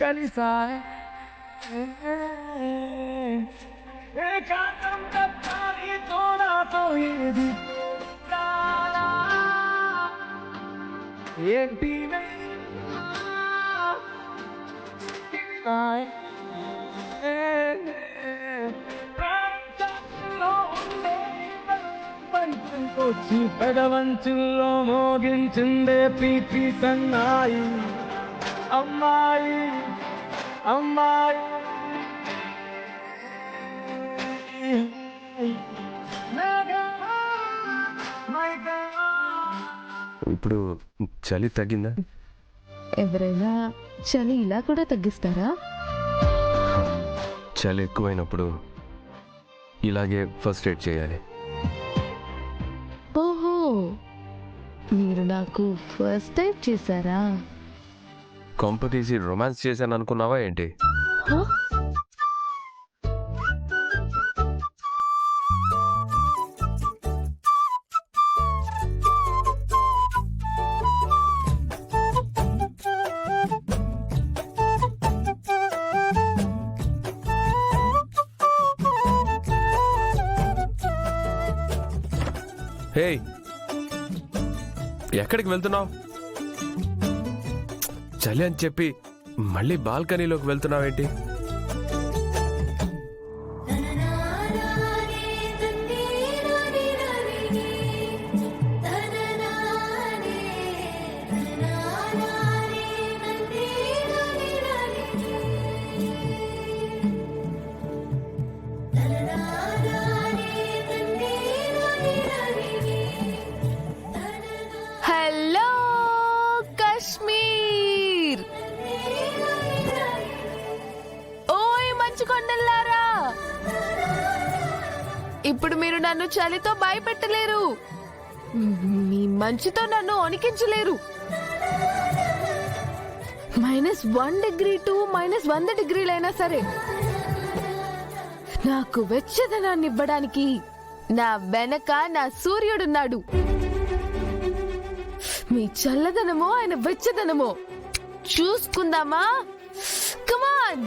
కలిసాయ్ ఏంటి పెదవంచుల్లో మోగించిందే పీపీ సన్నాయి అమ్మాయి అమ్మాయి ఇప్పుడు చలి తగ్గిందా? ఎవరైనా చలి ఇలా కూడా తగ్గిస్తారా? చలి ఎక్కువైనప్పుడు ఇలాగే ఫస్ట్ ఎయిడ్ చేయాలి. ఓహో, మీరు నాకు ఫస్ట్ ఎయిడ్ చేశారా? కొంప తీసి రొమాన్స్ చేశాను అనుకున్నావా ఏంటి? హ? హే, ఎక్కడికి వెళ్తున్నావు? చలి అని చెప్పి మళ్ళీ బాల్కనీలోకి వెళ్తున్నావేంటి? హలో కాశ్మీర్, ఓయ్ మంచు కొండలారా, ఇప్పుడు మీరు నన్ను చలితో భయపెట్టలేరు, మీ మంచుతో నన్ను వణికించలేరు. -1 డిగ్రీ టు -100 డిగ్రీలైనా సరే నాకు వెచ్చదనాన్ని ఇవ్వడానికి నా వెనక నా సూర్యుడున్నాడు. మీ చల్లదనమో ఆయన వెచ్చదనమో చూసుకుందామా? కమాన్.